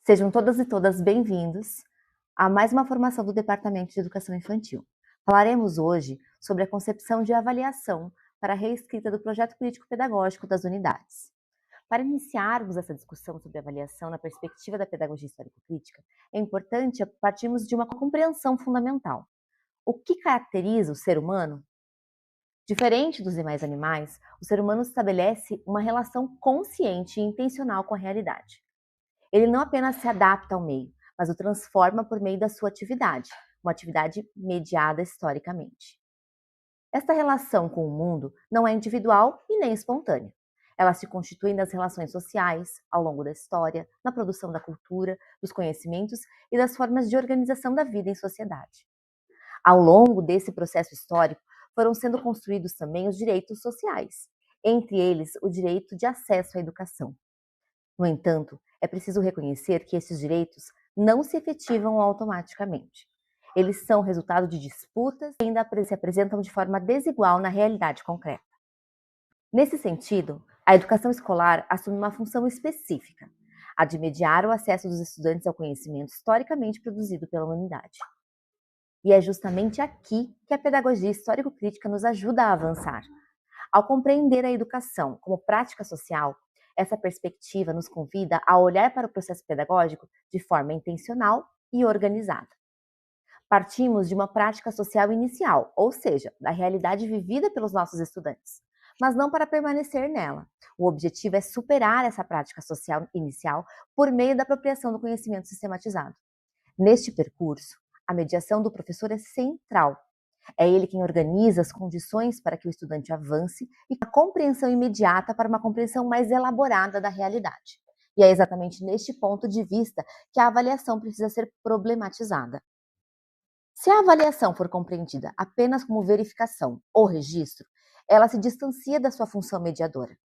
Sejam todas e todas bem-vindos a mais uma formação do Departamento de Educação Infantil. Falaremos hoje sobre a concepção de avaliação para a reescrita do projeto político-pedagógico das unidades. Para iniciarmos essa discussão sobre avaliação na perspectiva da pedagogia histórico-crítica, é importante partirmos de uma compreensão fundamental. O que caracteriza o ser humano? Diferente dos demais animais, o ser humano estabelece uma relação consciente e intencional com a realidade. Ele não apenas se adapta ao meio, mas o transforma por meio da sua atividade, uma atividade mediada historicamente. Esta relação com o mundo não é individual e nem espontânea. Ela se constitui nas relações sociais, ao longo da história, na produção da cultura, dos conhecimentos e das formas de organização da vida em sociedade. Ao longo desse processo histórico, foram sendo construídos também os direitos sociais, entre eles o direito de acesso à educação. No entanto, é preciso reconhecer que esses direitos não se efetivam automaticamente. Eles são resultado de disputas e ainda se apresentam de forma desigual na realidade concreta. Nesse sentido, a educação escolar assume uma função específica, a de mediar o acesso dos estudantes ao conhecimento historicamente produzido pela humanidade. E é justamente aqui que a pedagogia histórico-crítica nos ajuda a avançar. Ao compreender a educação como prática social, essa perspectiva nos convida a olhar para o processo pedagógico de forma intencional e organizada. Partimos de uma prática social inicial, ou seja, da realidade vivida pelos nossos estudantes, mas não para permanecer nela. O objetivo é superar essa prática social inicial por meio da apropriação do conhecimento sistematizado. Neste percurso, a mediação do professor é central. É ele quem organiza as condições para que o estudante avance e a compreensão imediata para uma compreensão mais elaborada da realidade. E é exatamente neste ponto de vista que a avaliação precisa ser problematizada. Se a avaliação for compreendida apenas como verificação ou registro, ela se distancia da sua função mediadora.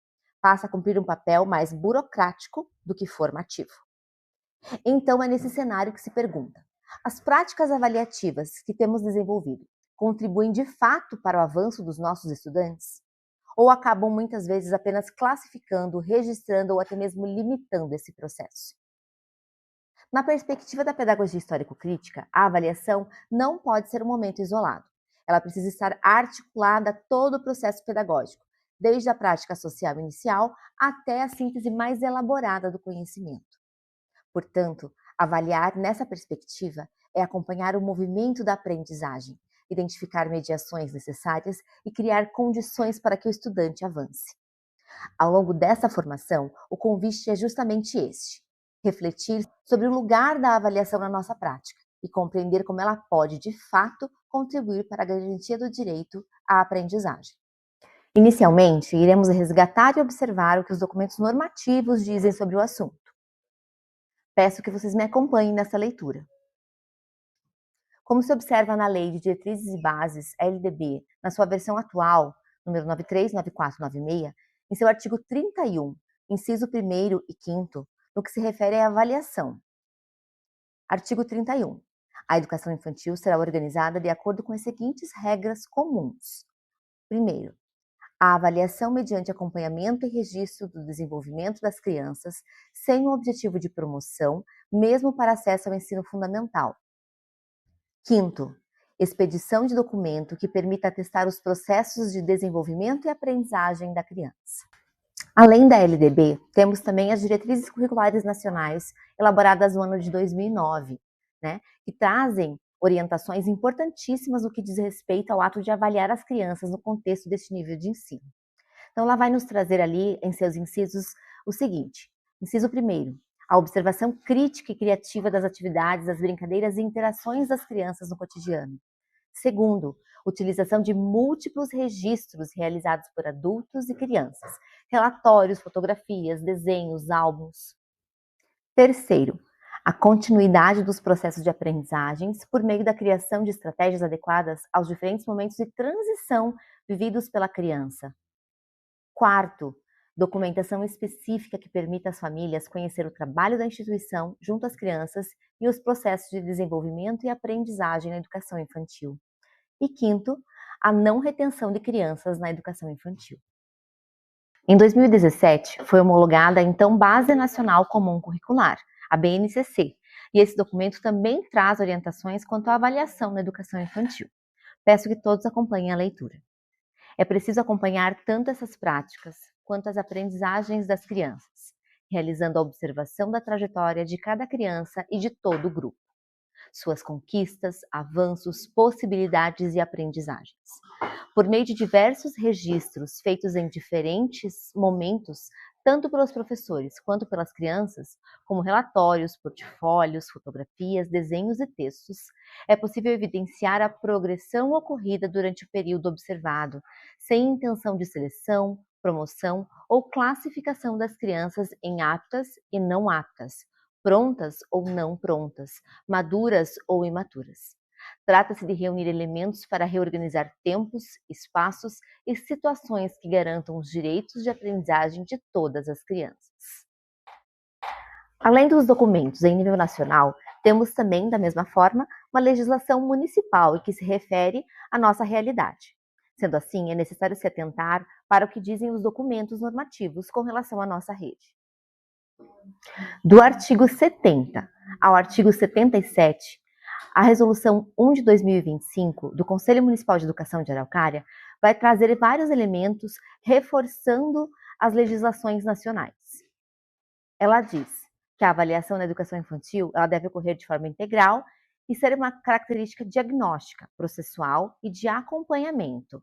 Passa a cumprir um papel mais burocrático do que formativo. Então é nesse cenário que se pergunta: as práticas avaliativas que temos desenvolvido contribuem de fato para o avanço dos nossos estudantes? Ou acabam muitas vezes apenas classificando, registrando ou até mesmo limitando esse processo? Na perspectiva da pedagogia histórico-crítica, a avaliação não pode ser um momento isolado. Ela precisa estar articulada a todo o processo pedagógico, desde a prática social inicial até a síntese mais elaborada do conhecimento. Portanto, avaliar nessa perspectiva é acompanhar o movimento da aprendizagem, identificar mediações necessárias e criar condições para que o estudante avance. Ao longo dessa formação, o convite é justamente este: refletir sobre o lugar da avaliação na nossa prática e compreender como ela pode, de fato, contribuir para a garantia do direito à aprendizagem. Inicialmente, iremos resgatar e observar o que os documentos normativos dizem sobre o assunto. Peço que vocês me acompanhem nessa leitura. Como se observa na Lei de Diretrizes e Bases, a LDB, na sua versão atual, número 939496, em seu artigo 31, inciso 1º e 5º, no que se refere à avaliação. Artigo 31. A educação infantil será organizada de acordo com as seguintes regras comuns. Primeiro, a avaliação mediante acompanhamento e registro do desenvolvimento das crianças, sem o objetivo de promoção, mesmo para acesso ao ensino fundamental. Quinto, expedição de documento que permita atestar os processos de desenvolvimento e aprendizagem da criança. Além da LDB, temos também as Diretrizes Curriculares Nacionais, elaboradas no ano de 2009, que trazem orientações importantíssimas no que diz respeito ao ato de avaliar as crianças no contexto deste nível de ensino. Então, ela vai nos trazer ali, em seus incisos, o seguinte: inciso 1º, a observação crítica e criativa das atividades, das brincadeiras e interações das crianças no cotidiano. Segundo, utilização de múltiplos registros realizados por adultos e crianças, relatórios, fotografias, desenhos, álbuns. Terceiro, a continuidade dos processos de aprendizagens por meio da criação de estratégias adequadas aos diferentes momentos de transição vividos pela criança. Quarto, documentação específica que permita às famílias conhecer o trabalho da instituição junto às crianças e os processos de desenvolvimento e aprendizagem na educação infantil. E quinto, a não retenção de crianças na educação infantil. Em 2017, foi homologada a então Base Nacional Comum Curricular, a BNCC, e esse documento também traz orientações quanto à avaliação na educação infantil. Peço que todos acompanhem a leitura. É preciso acompanhar tanto essas práticas quanto as aprendizagens das crianças, realizando a observação da trajetória de cada criança e de todo o grupo, suas conquistas, avanços, possibilidades e aprendizagens. Por meio de diversos registros feitos em diferentes momentos, tanto pelos professores quanto pelas crianças, como relatórios, portfólios, fotografias, desenhos e textos, é possível evidenciar a progressão ocorrida durante o período observado, sem intenção de seleção, promoção ou classificação das crianças em aptas e não aptas, prontas ou não prontas, maduras ou imaturas. Trata-se de reunir elementos para reorganizar tempos, espaços e situações que garantam os direitos de aprendizagem de todas as crianças. Além dos documentos em nível nacional, temos também, da mesma forma, uma legislação municipal que se refere à nossa realidade. Sendo assim, é necessário se atentar para o que dizem os documentos normativos com relação à nossa rede. Do artigo 70 ao artigo 77, a Resolução 1 de 2025 do Conselho Municipal de Educação de Araucária vai trazer vários elementos reforçando as legislações nacionais. Ela diz que a avaliação na educação infantil ela deve ocorrer de forma integral e ser uma característica diagnóstica, processual e de acompanhamento.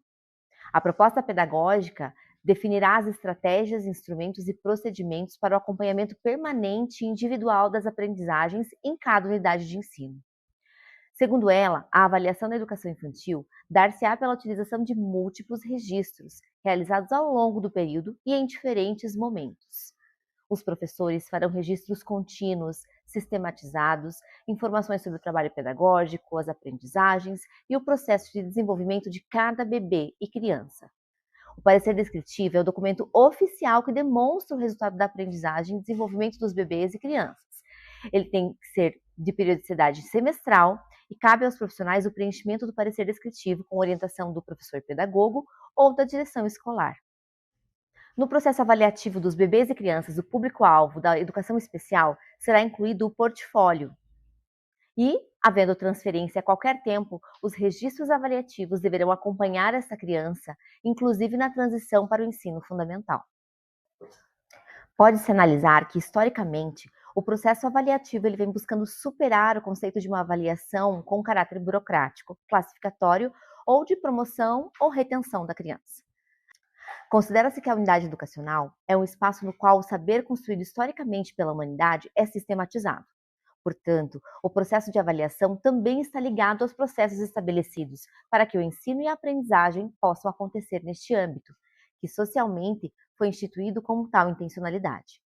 A proposta pedagógica definirá as estratégias, instrumentos e procedimentos para o acompanhamento permanente e individual das aprendizagens em cada unidade de ensino. Segundo ela, a avaliação da educação infantil dar-se-á pela utilização de múltiplos registros, realizados ao longo do período e em diferentes momentos. Os professores farão registros contínuos, sistematizados, informações sobre o trabalho pedagógico, as aprendizagens e o processo de desenvolvimento de cada bebê e criança. O parecer descritivo é o documento oficial que demonstra o resultado da aprendizagem e desenvolvimento dos bebês e crianças. Ele tem que ser de periodicidade semestral e cabe aos profissionais o preenchimento do parecer descritivo com orientação do professor pedagogo ou da direção escolar. No processo avaliativo dos bebês e crianças, o público-alvo da educação especial será incluído o portfólio. E, havendo transferência a qualquer tempo, os registros avaliativos deverão acompanhar essa criança, inclusive na transição para o ensino fundamental. Pode-se analisar que, historicamente, o processo avaliativo ele vem buscando superar o conceito de uma avaliação com caráter burocrático, classificatório ou de promoção ou retenção da criança. Considera-se que a unidade educacional é um espaço no qual o saber construído historicamente pela humanidade é sistematizado. Portanto, o processo de avaliação também está ligado aos processos estabelecidos para que o ensino e a aprendizagem possam acontecer neste âmbito, que socialmente foi instituído com tal intencionalidade.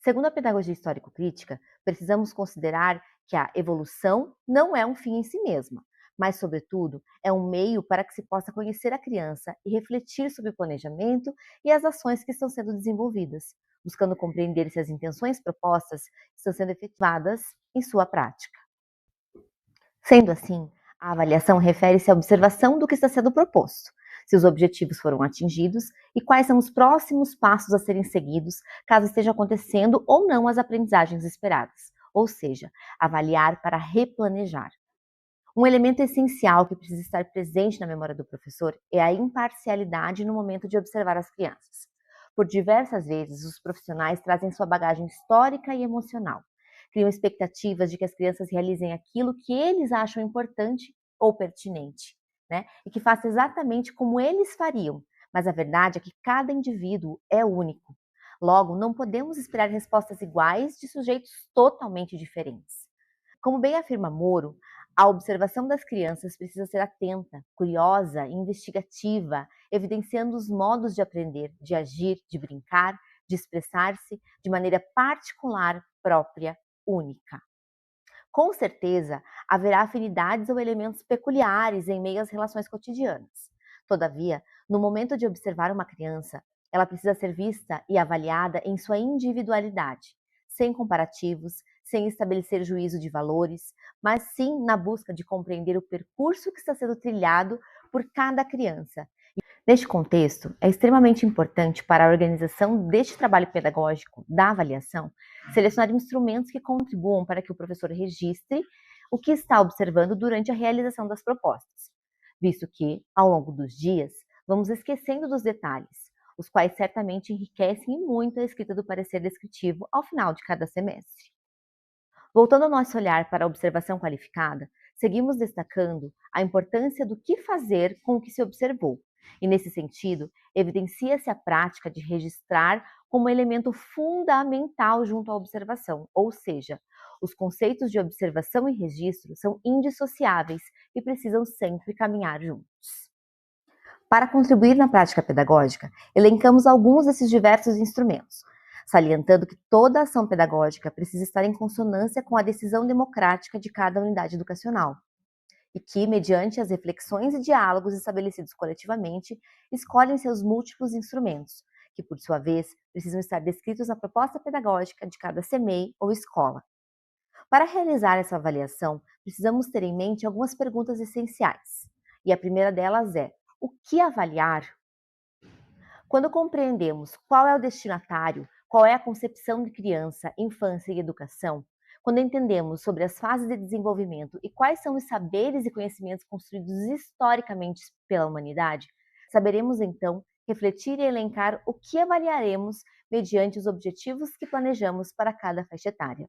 Segundo a pedagogia histórico-crítica, precisamos considerar que a evolução não é um fim em si mesma, mas, sobretudo, é um meio para que se possa conhecer a criança e refletir sobre o planejamento e as ações que estão sendo desenvolvidas, buscando compreender se as intenções propostas estão sendo efetivadas em sua prática. Sendo assim, a avaliação refere-se à observação do que está sendo proposto, se os objetivos foram atingidos e quais são os próximos passos a serem seguidos caso estejam acontecendo ou não as aprendizagens esperadas, ou seja, avaliar para replanejar. Um elemento essencial que precisa estar presente na memória do professor é a imparcialidade no momento de observar as crianças. Por diversas vezes, os profissionais trazem sua bagagem histórica e emocional, criam expectativas de que as crianças realizem aquilo que eles acham importante ou pertinente, e que faça exatamente como eles fariam, mas a verdade é que cada indivíduo é único. Logo, não podemos esperar respostas iguais de sujeitos totalmente diferentes. Como bem afirma Moro, a observação das crianças precisa ser atenta, curiosa e investigativa, evidenciando os modos de aprender, de agir, de brincar, de expressar-se de maneira particular, própria, única. Com certeza, haverá afinidades ou elementos peculiares em meio às relações cotidianas. Todavia, no momento de observar uma criança, ela precisa ser vista e avaliada em sua individualidade, sem comparativos, sem estabelecer juízo de valores, mas sim na busca de compreender o percurso que está sendo trilhado por cada criança. Neste contexto, é extremamente importante para a organização deste trabalho pedagógico da avaliação Selecionar instrumentos que contribuam para que o professor registre o que está observando durante a realização das propostas, visto que, ao longo dos dias, vamos esquecendo dos detalhes, os quais certamente enriquecem e muito a escrita do parecer descritivo ao final de cada semestre. Voltando ao nosso olhar para a observação qualificada, seguimos destacando a importância do que fazer com o que se observou. E, nesse sentido, evidencia-se a prática de registrar como elemento fundamental junto à observação, ou seja, os conceitos de observação e registro são indissociáveis e precisam sempre caminhar juntos. Para contribuir na prática pedagógica, elencamos alguns desses diversos instrumentos, salientando que toda ação pedagógica precisa estar em consonância com a decisão democrática de cada unidade educacional, e que, mediante as reflexões e diálogos estabelecidos coletivamente, escolhem seus múltiplos instrumentos, que, por sua vez, precisam estar descritos na proposta pedagógica de cada CMEI ou escola. Para realizar essa avaliação, precisamos ter em mente algumas perguntas essenciais, e a primeira delas é: o que avaliar? Quando compreendemos qual é o destinatário, qual é a concepção de criança, infância e educação, quando entendemos sobre as fases de desenvolvimento e quais são os saberes e conhecimentos construídos historicamente pela humanidade, saberemos então refletir e elencar o que avaliaremos mediante os objetivos que planejamos para cada faixa etária.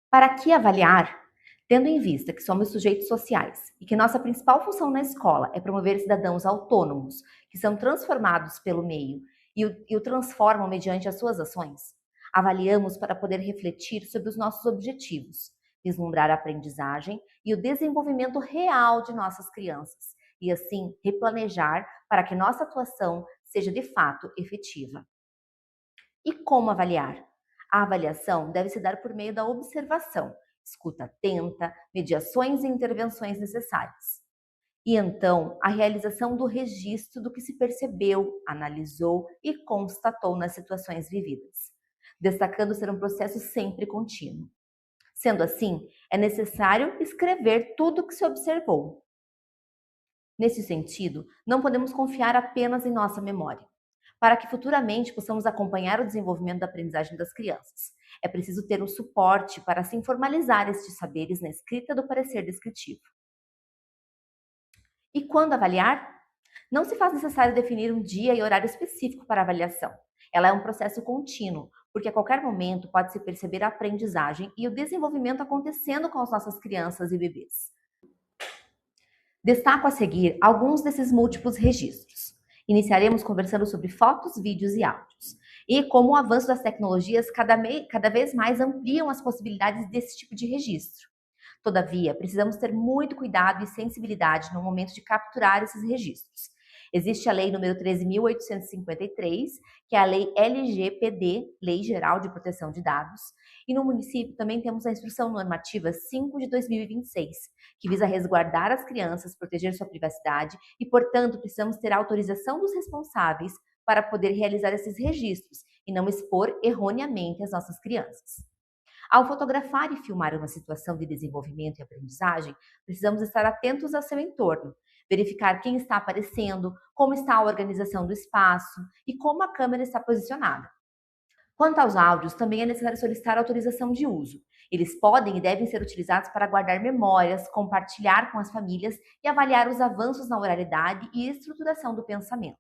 Para que avaliar? Tendo em vista que somos sujeitos sociais e que nossa principal função na escola é promover cidadãos autônomos, que são transformados pelo meio e o transformam mediante as suas ações, avaliamos para poder refletir sobre os nossos objetivos, vislumbrar a aprendizagem e o desenvolvimento real de nossas crianças, e assim replanejar para que nossa atuação seja de fato efetiva. E como avaliar? A avaliação deve se dar por meio da observação, escuta atenta, mediações e intervenções necessárias. E então, a realização do registro do que se percebeu, analisou e constatou nas situações vividas, destacando ser um processo sempre contínuo. Sendo assim, é necessário escrever tudo o que se observou. Nesse sentido, não podemos confiar apenas em nossa memória. Para que futuramente possamos acompanhar o desenvolvimento da aprendizagem das crianças, é preciso ter um suporte para assim formalizar estes saberes na escrita do parecer descritivo. E quando avaliar? Não se faz necessário definir um dia e horário específico para a avaliação. Ela é um processo contínuo, porque a qualquer momento pode-se perceber a aprendizagem e o desenvolvimento acontecendo com as nossas crianças e bebês. Destaco a seguir alguns desses múltiplos registros. Iniciaremos conversando sobre fotos, vídeos e áudios, e como o avanço das tecnologias cada vez mais ampliam as possibilidades desse tipo de registro. Todavia, precisamos ter muito cuidado e sensibilidade no momento de capturar esses registros. Existe a Lei nº 13.853, que é a Lei LGPD, Lei Geral de Proteção de Dados, e no município também temos a Instrução Normativa 5 de 2026, que visa resguardar as crianças, proteger sua privacidade e, portanto, precisamos ter a autorização dos responsáveis para poder realizar esses registros e não expor erroneamente as nossas crianças. Ao fotografar e filmar uma situação de desenvolvimento e aprendizagem, precisamos estar atentos ao seu entorno, verificar quem está aparecendo, como está a organização do espaço e como a câmera está posicionada. Quanto aos áudios, também é necessário solicitar autorização de uso. Eles podem e devem ser utilizados para guardar memórias, compartilhar com as famílias e avaliar os avanços na oralidade e estruturação do pensamento.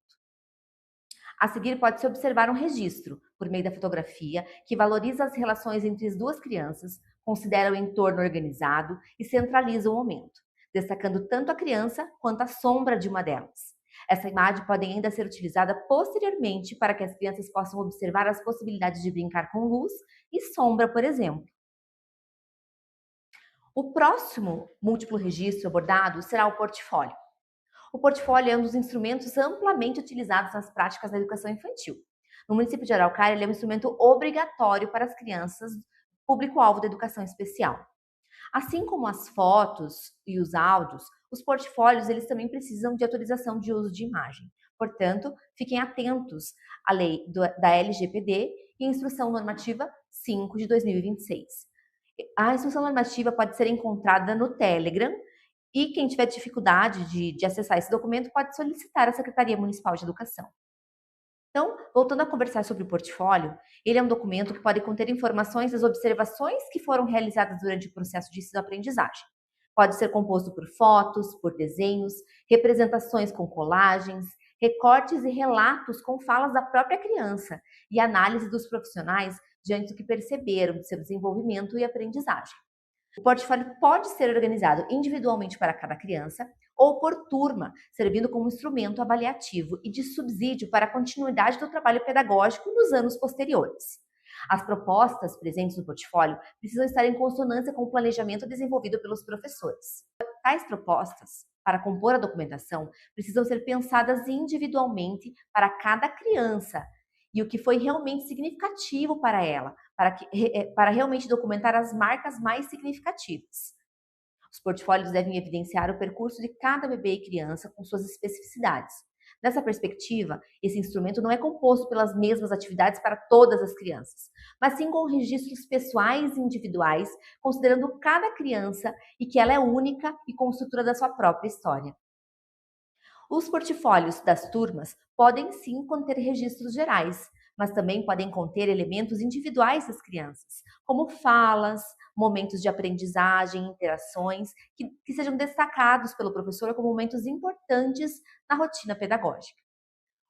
A seguir, pode-se observar um registro, por meio da fotografia, que valoriza as relações entre as duas crianças, considera o entorno organizado e centraliza o momento, destacando tanto a criança quanto a sombra de uma delas. Essa imagem pode ainda ser utilizada posteriormente para que as crianças possam observar as possibilidades de brincar com luz e sombra, por exemplo. O próximo múltiplo registro abordado será o portfólio. O portfólio é um dos instrumentos amplamente utilizados nas práticas da educação infantil. No município de Araucária, ele é um instrumento obrigatório para as crianças, público-alvo da educação especial. Assim como as fotos e os áudios, os portfólios eles também precisam de autorização de uso de imagem. Portanto, fiquem atentos à lei da LGPD e à Instrução Normativa 5 de 2026. A instrução normativa pode ser encontrada no Telegram, e quem tiver dificuldade de acessar esse documento pode solicitar à Secretaria Municipal de Educação. Então, voltando a conversar sobre o portfólio, ele é um documento que pode conter informações das observações que foram realizadas durante o processo de ensino-aprendizagem. Pode ser composto por fotos, por desenhos, representações com colagens, recortes e relatos com falas da própria criança e análise dos profissionais diante do que perceberam de seu desenvolvimento e aprendizagem. O portfólio pode ser organizado individualmente para cada criança ou por turma, servindo como instrumento avaliativo e de subsídio para a continuidade do trabalho pedagógico nos anos posteriores. As propostas presentes no portfólio precisam estar em consonância com o planejamento desenvolvido pelos professores. Tais propostas, para compor a documentação, precisam ser pensadas individualmente para cada criança e o que foi realmente significativo para ela, para realmente documentar as marcas mais significativas. Os portfólios devem evidenciar o percurso de cada bebê e criança com suas especificidades. Nessa perspectiva, esse instrumento não é composto pelas mesmas atividades para todas as crianças, mas sim com registros pessoais e individuais, considerando cada criança e que ela é única e construtora da sua própria história. Os portfólios das turmas podem sim conter registros gerais, mas também podem conter elementos individuais das crianças, como falas, momentos de aprendizagem, interações, que sejam destacados pelo professor como momentos importantes na rotina pedagógica.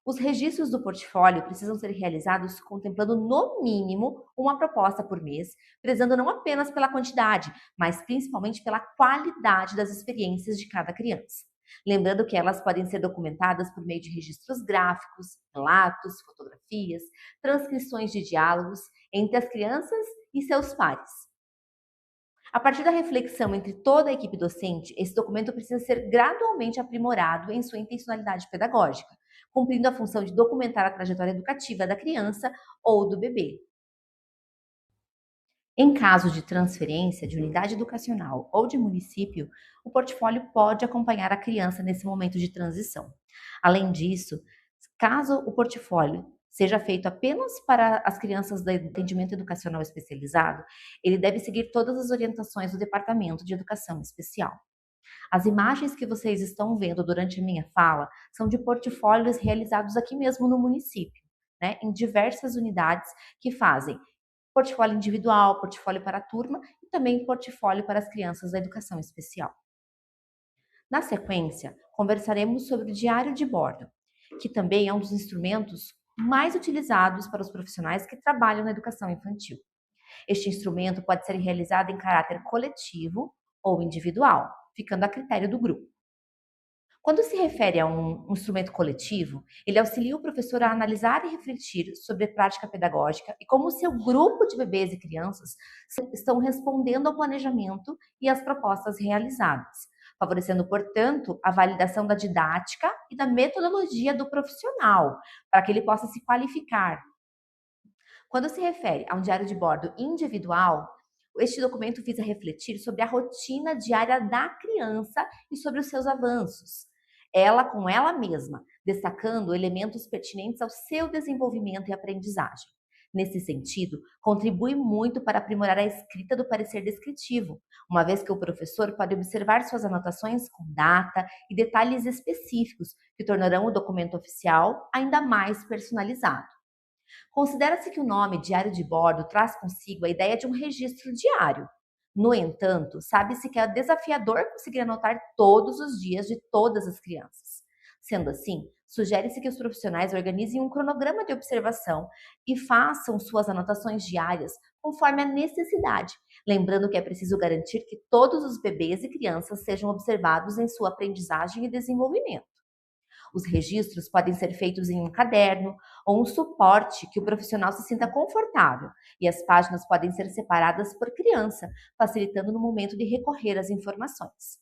Os registros do portfólio precisam ser realizados contemplando, no mínimo, uma proposta por mês, prezando não apenas pela quantidade, mas principalmente pela qualidade das experiências de cada criança. Lembrando que elas podem ser documentadas por meio de registros gráficos, relatos, fotografias, transcrições de diálogos entre as crianças e seus pares. A partir da reflexão entre toda a equipe docente, esse documento precisa ser gradualmente aprimorado em sua intencionalidade pedagógica, cumprindo a função de documentar a trajetória educativa da criança ou do bebê. Em caso de transferência de unidade educacional ou de município, o portfólio pode acompanhar a criança nesse momento de transição. Além disso, caso o portfólio seja feito apenas para as crianças do atendimento educacional especializado, ele deve seguir todas as orientações do Departamento de Educação Especial. As imagens que vocês estão vendo durante a minha fala são de portfólios realizados aqui mesmo no município, né, em diversas unidades que fazem portfólio individual, portfólio para a turma e também portfólio para as crianças da educação especial. Na sequência, conversaremos sobre o diário de bordo, que também é um dos instrumentos mais utilizados para os profissionais que trabalham na educação infantil. Este instrumento pode ser realizado em caráter coletivo ou individual, ficando a critério do grupo. Quando se refere a um instrumento coletivo, ele auxilia o professor a analisar e refletir sobre a prática pedagógica e como o seu grupo de bebês e crianças estão respondendo ao planejamento e às propostas realizadas, favorecendo, portanto, a validação da didática e da metodologia do profissional, para que ele possa se qualificar. Quando se refere a um diário de bordo individual, este documento visa refletir sobre a rotina diária da criança e sobre os seus avanços, ela com ela mesma, destacando elementos pertinentes ao seu desenvolvimento e aprendizagem. Nesse sentido, contribui muito para aprimorar a escrita do parecer descritivo, uma vez que o professor pode observar suas anotações com data e detalhes específicos que tornarão o documento oficial ainda mais personalizado. Considera-se que o nome diário de bordo traz consigo a ideia de um registro diário. No entanto, sabe-se que é desafiador conseguir anotar todos os dias de todas as crianças. Sendo assim, sugere-se que os profissionais organizem um cronograma de observação e façam suas anotações diárias conforme a necessidade, lembrando que é preciso garantir que todos os bebês e crianças sejam observados em sua aprendizagem e desenvolvimento. Os registros podem ser feitos em um caderno ou um suporte que o profissional se sinta confortável, e as páginas podem ser separadas por criança, facilitando no momento de recorrer às informações.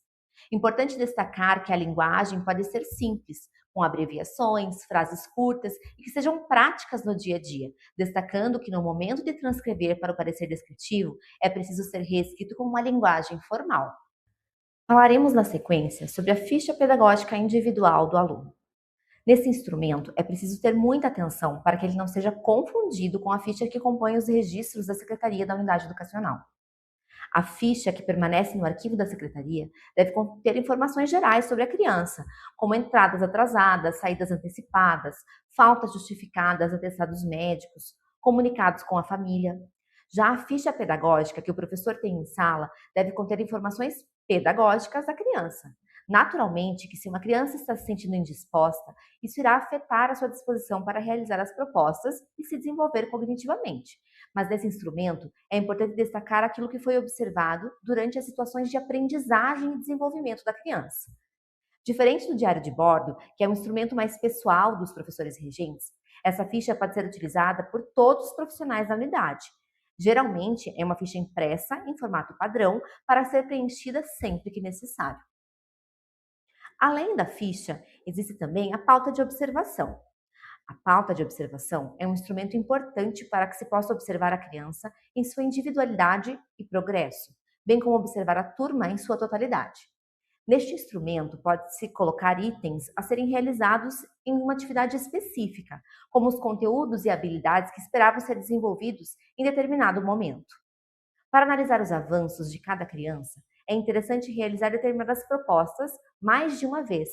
Importante destacar que a linguagem pode ser simples, com abreviações, frases curtas e que sejam práticas no dia a dia, destacando que no momento de transcrever para o parecer descritivo é preciso ser reescrito com uma linguagem formal. Falaremos na sequência sobre a ficha pedagógica individual do aluno. Nesse instrumento, é preciso ter muita atenção para que ele não seja confundido com a ficha que compõe os registros da Secretaria da Unidade Educacional. A ficha que permanece no arquivo da secretaria deve conter informações gerais sobre a criança, como entradas atrasadas, saídas antecipadas, faltas justificadas, atestados médicos, comunicados com a família. Já a ficha pedagógica que o professor tem em sala deve conter informações pedagógicas da criança. Naturalmente, que se uma criança está se sentindo indisposta, isso irá afetar a sua disposição para realizar as propostas e se desenvolver cognitivamente. Mas nesse instrumento, é importante destacar aquilo que foi observado durante as situações de aprendizagem e desenvolvimento da criança. Diferente do diário de bordo, que é um instrumento mais pessoal dos professores regentes, essa ficha pode ser utilizada por todos os profissionais da unidade. Geralmente, é uma ficha impressa em formato padrão para ser preenchida sempre que necessário. Além da ficha, existe também a pauta de observação. A pauta de observação é um instrumento importante para que se possa observar a criança em sua individualidade e progresso, bem como observar a turma em sua totalidade. Neste instrumento, pode-se colocar itens a serem realizados em uma atividade específica, como os conteúdos e habilidades que esperavam ser desenvolvidos em determinado momento. Para analisar os avanços de cada criança, é interessante realizar determinadas propostas mais de uma vez.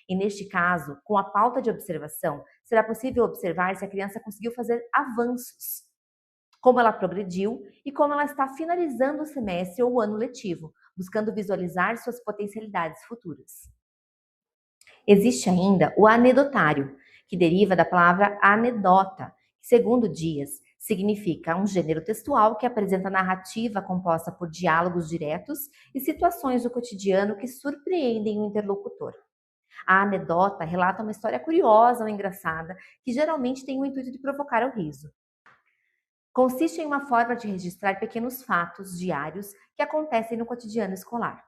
E neste caso, com a pauta de observação, será possível observar se a criança conseguiu fazer avanços, como ela progrediu e como ela está finalizando o semestre ou o ano letivo, buscando visualizar suas potencialidades futuras. Existe ainda o anedotário, que deriva da palavra anedota, que, segundo Dias, significa um gênero textual que apresenta narrativa composta por diálogos diretos e situações do cotidiano que surpreendem o interlocutor. A anedota relata uma história curiosa ou engraçada que geralmente tem o intuito de provocar o riso. Consiste em uma forma de registrar pequenos fatos diários que acontecem no cotidiano escolar.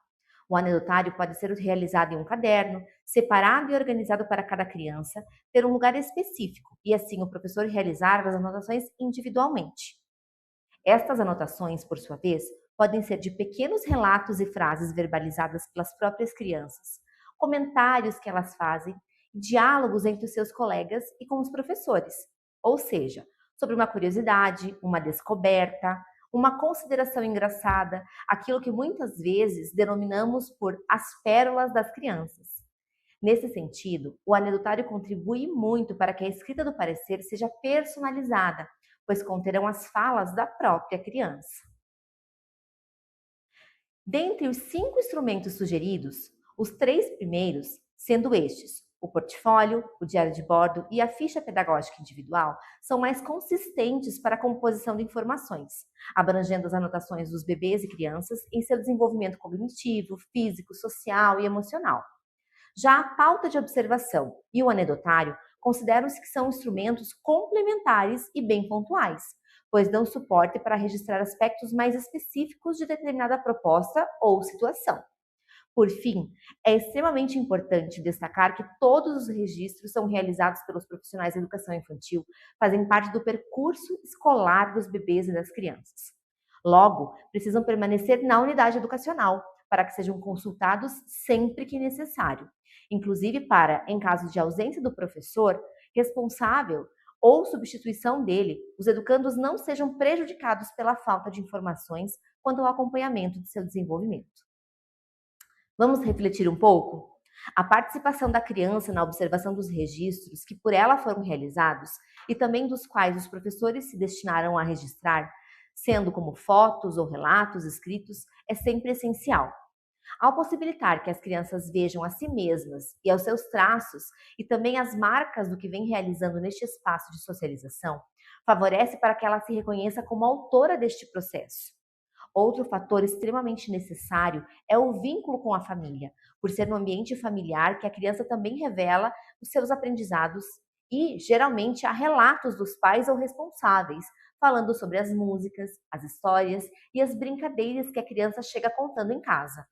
O anedotário pode ser realizado em um caderno, separado e organizado para cada criança, ter um lugar específico e assim o professor realizar as anotações individualmente. Estas anotações, por sua vez, podem ser de pequenos relatos e frases verbalizadas pelas próprias crianças, comentários que elas fazem, diálogos entre os seus colegas e com os professores, ou seja, sobre uma curiosidade, uma descoberta, uma consideração engraçada, aquilo que muitas vezes denominamos por as pérolas das crianças. Nesse sentido, o anedotário contribui muito para que a escrita do parecer seja personalizada, pois conterão as falas da própria criança. Dentre os 5 instrumentos sugeridos, os 3 primeiros, sendo estes o portfólio, o diário de bordo e a ficha pedagógica individual, são mais consistentes para a composição de informações, abrangendo as anotações dos bebês e crianças em seu desenvolvimento cognitivo, físico, social e emocional. Já a pauta de observação e o anedotário consideram-se que são instrumentos complementares e bem pontuais, pois dão suporte para registrar aspectos mais específicos de determinada proposta ou situação. Por fim, é extremamente importante destacar que todos os registros são realizados pelos profissionais da educação infantil, fazem parte do percurso escolar dos bebês e das crianças. Logo, precisam permanecer na unidade educacional, para que sejam consultados sempre que necessário, inclusive para, em caso de ausência do professor responsável ou substituição dele, os educandos não sejam prejudicados pela falta de informações quanto ao acompanhamento de seu desenvolvimento. Vamos refletir um pouco? A participação da criança na observação dos registros que por ela foram realizados e também dos quais os professores se destinaram a registrar, sendo como fotos ou relatos escritos, é sempre essencial. Ao possibilitar que as crianças vejam a si mesmas e aos seus traços e também as marcas do que vem realizando neste espaço de socialização, favorece para que ela se reconheça como autora deste processo. Outro fator extremamente necessário é o vínculo com a família, por ser no ambiente familiar que a criança também revela os seus aprendizados e, geralmente, há relatos dos pais ou responsáveis, falando sobre as músicas, as histórias e as brincadeiras que a criança chega contando em casa.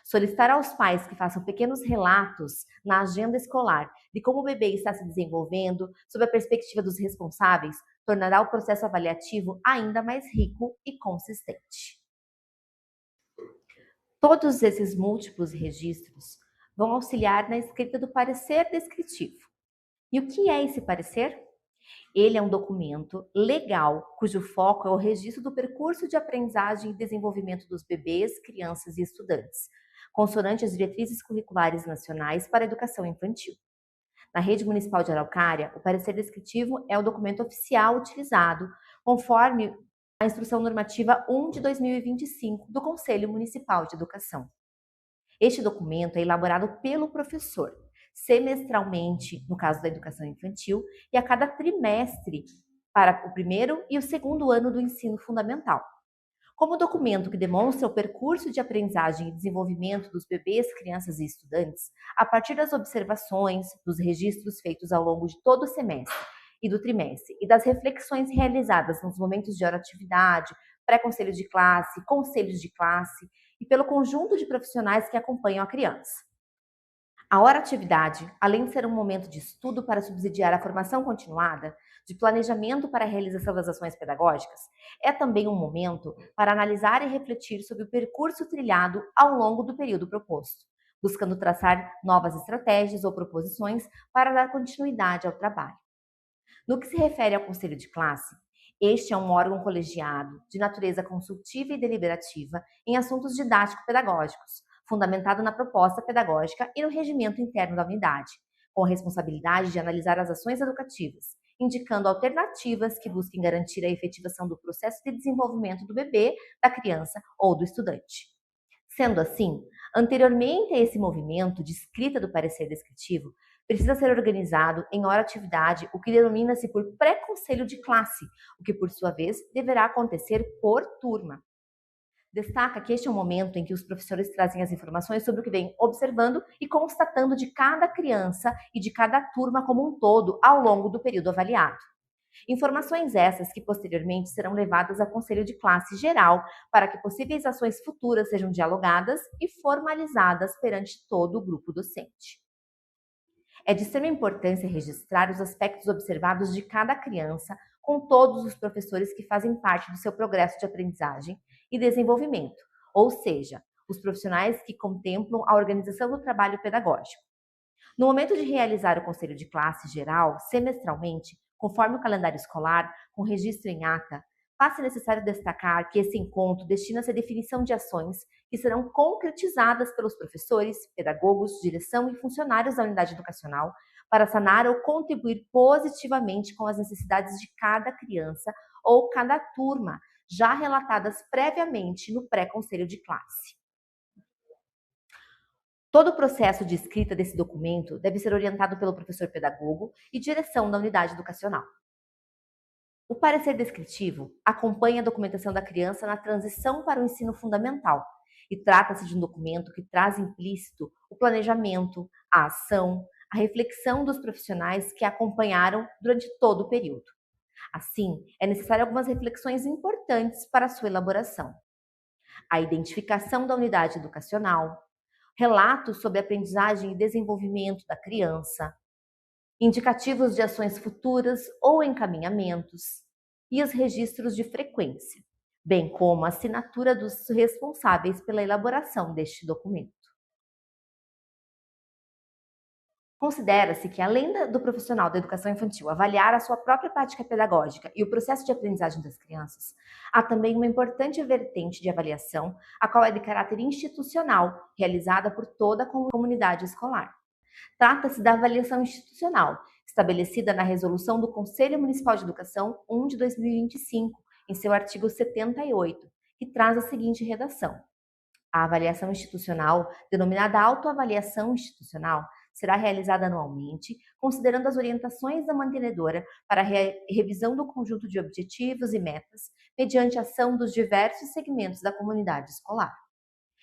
Solicitar aos pais que façam pequenos relatos na agenda escolar de como o bebê está se desenvolvendo, sob a perspectiva dos responsáveis, tornará o processo avaliativo ainda mais rico e consistente. Todos esses múltiplos registros vão auxiliar na escrita do parecer descritivo. E o que é esse parecer? Ele é um documento legal, cujo foco é o registro do percurso de aprendizagem e desenvolvimento dos bebês, crianças e estudantes, consoante as diretrizes curriculares nacionais para a educação infantil. Na rede municipal de Araucária, o parecer descritivo é o documento oficial utilizado, conforme a Instrução Normativa 1 de 2025 do Conselho Municipal de Educação. Este documento é elaborado pelo professor, semestralmente, no caso da educação infantil, e a cada trimestre para o primeiro e o segundo ano do ensino fundamental. Como documento que demonstra o percurso de aprendizagem e desenvolvimento dos bebês, crianças e estudantes, a partir das observações, dos registros feitos ao longo de todo o semestre e do trimestre, e das reflexões realizadas nos momentos de hora-atividade, pré-conselho de classe, conselhos de classe, e pelo conjunto de profissionais que acompanham a criança. A hora-atividade, além de ser um momento de estudo para subsidiar a formação continuada, de planejamento para a realização das ações pedagógicas, é também um momento para analisar e refletir sobre o percurso trilhado ao longo do período proposto, buscando traçar novas estratégias ou proposições para dar continuidade ao trabalho. No que se refere ao conselho de classe, este é um órgão colegiado, de natureza consultiva e deliberativa em assuntos didático-pedagógicos, fundamentado na proposta pedagógica e no regimento interno da unidade, com a responsabilidade de analisar as ações educativas, indicando alternativas que busquem garantir a efetivação do processo de desenvolvimento do bebê, da criança ou do estudante. Sendo assim, anteriormente a esse movimento de escrita do parecer descritivo, precisa ser organizado em hora-atividade o que denomina-se por pré-conselho de classe, o que, por sua vez, deverá acontecer por turma. Destaca que este é um momento em que os professores trazem as informações sobre o que vem observando e constatando de cada criança e de cada turma como um todo ao longo do período avaliado. Informações essas que posteriormente serão levadas ao Conselho de Classe Geral para que possíveis ações futuras sejam dialogadas e formalizadas perante todo o grupo docente. É de extrema importância registrar os aspectos observados de cada criança com todos os professores que fazem parte do seu progresso de aprendizagem e desenvolvimento, ou seja, os profissionais que contemplam a organização do trabalho pedagógico. No momento de realizar o conselho de classe geral, semestralmente, conforme o calendário escolar, com registro em ata, faz-se necessário destacar que esse encontro destina-se à definição de ações que serão concretizadas pelos professores, pedagogos, direção e funcionários da unidade educacional para sanar ou contribuir positivamente com as necessidades de cada criança ou cada turma, já relatadas previamente no pré-conselho de classe. Todo o processo de escrita desse documento deve ser orientado pelo professor pedagogo e direção da unidade educacional. O parecer descritivo acompanha a documentação da criança na transição para o ensino fundamental e trata-se de um documento que traz implícito o planejamento, a ação, a reflexão dos profissionais que a acompanharam durante todo o período. Assim, é necessário algumas reflexões importantes para a sua elaboração. A identificação da unidade educacional, relatos sobre aprendizagem e desenvolvimento da criança, indicativos de ações futuras ou encaminhamentos e os registros de frequência, bem como a assinatura dos responsáveis pela elaboração deste documento. Considera-se que, além do profissional da educação infantil avaliar a sua própria prática pedagógica e o processo de aprendizagem das crianças, há também uma importante vertente de avaliação, a qual é de caráter institucional, realizada por toda a comunidade escolar. Trata-se da avaliação institucional, estabelecida na Resolução do Conselho Municipal de Educação 1 de 2025, em seu artigo 78, que traz a seguinte redação: a avaliação institucional, denominada autoavaliação institucional, será realizada anualmente, considerando as orientações da mantenedora para a revisão do conjunto de objetivos e metas, mediante a ação dos diversos segmentos da comunidade escolar.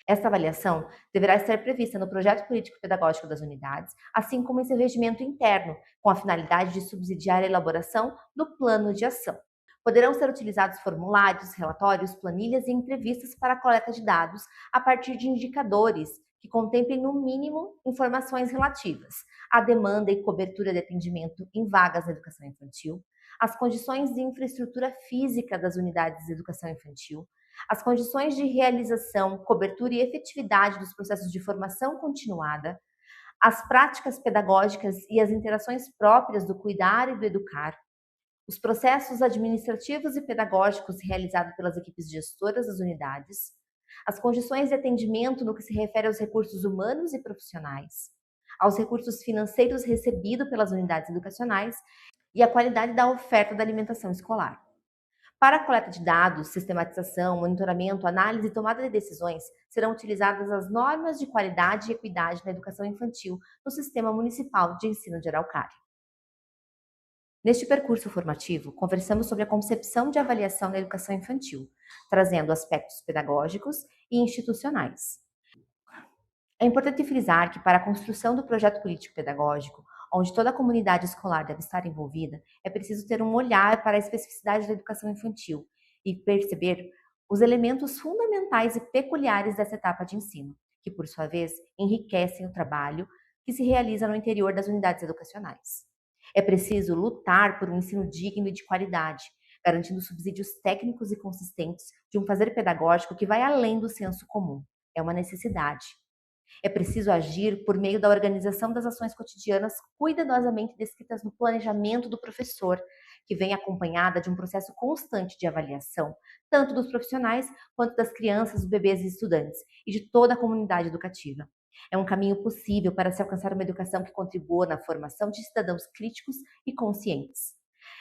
Esta avaliação deverá estar prevista no projeto político-pedagógico das unidades, assim como em seu regimento interno, com a finalidade de subsidiar a elaboração do plano de ação. Poderão ser utilizados formulários, relatórios, planilhas e entrevistas para a coleta de dados a partir de indicadores que contemplem, no mínimo, informações relativas à demanda e cobertura de atendimento em vagas na educação infantil, as condições de infraestrutura física das unidades de educação infantil, as condições de realização, cobertura e efetividade dos processos de formação continuada, as práticas pedagógicas e as interações próprias do cuidar e do educar, os processos administrativos e pedagógicos realizados pelas equipes gestoras das unidades, as condições de atendimento no que se refere aos recursos humanos e profissionais, aos recursos financeiros recebidos pelas unidades educacionais e a qualidade da oferta da alimentação escolar. Para a coleta de dados, sistematização, monitoramento, análise e tomada de decisões, serão utilizadas as normas de qualidade e equidade na educação infantil no Sistema Municipal de Ensino de Araucária. Neste percurso formativo, conversamos sobre a concepção de avaliação na educação infantil, trazendo aspectos pedagógicos e institucionais. É importante frisar que, para a construção do projeto político-pedagógico, onde toda a comunidade escolar deve estar envolvida, é preciso ter um olhar para a especificidade da educação infantil e perceber os elementos fundamentais e peculiares dessa etapa de ensino, que, por sua vez, enriquecem o trabalho que se realiza no interior das unidades educacionais. É preciso lutar por um ensino digno e de qualidade, garantindo subsídios técnicos e consistentes de um fazer pedagógico que vai além do senso comum. É uma necessidade. É preciso agir por meio da organização das ações cotidianas cuidadosamente descritas no planejamento do professor, que vem acompanhada de um processo constante de avaliação, tanto dos profissionais quanto das crianças, bebês e estudantes, e de toda a comunidade educativa. É um caminho possível para se alcançar uma educação que contribua na formação de cidadãos críticos e conscientes.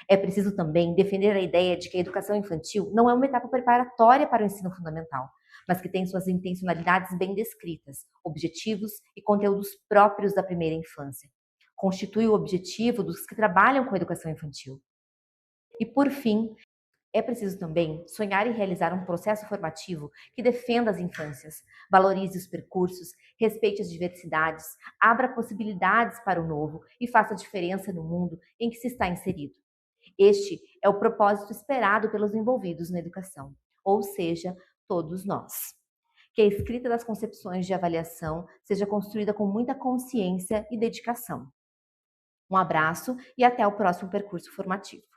É preciso também defender a ideia de que a educação infantil não é uma etapa preparatória para o ensino fundamental, mas que tem suas intencionalidades bem descritas, objetivos e conteúdos próprios da primeira infância. Constitui o objetivo dos que trabalham com a educação infantil. E, por fim, é preciso também sonhar e realizar um processo formativo que defenda as infâncias, valorize os percursos, respeite as diversidades, abra possibilidades para o novo e faça diferença no mundo em que se está inserido. Este é o propósito esperado pelos envolvidos na educação, ou seja, todos nós. Que a escrita das concepções de avaliação seja construída com muita consciência e dedicação. Um abraço e até o próximo percurso formativo.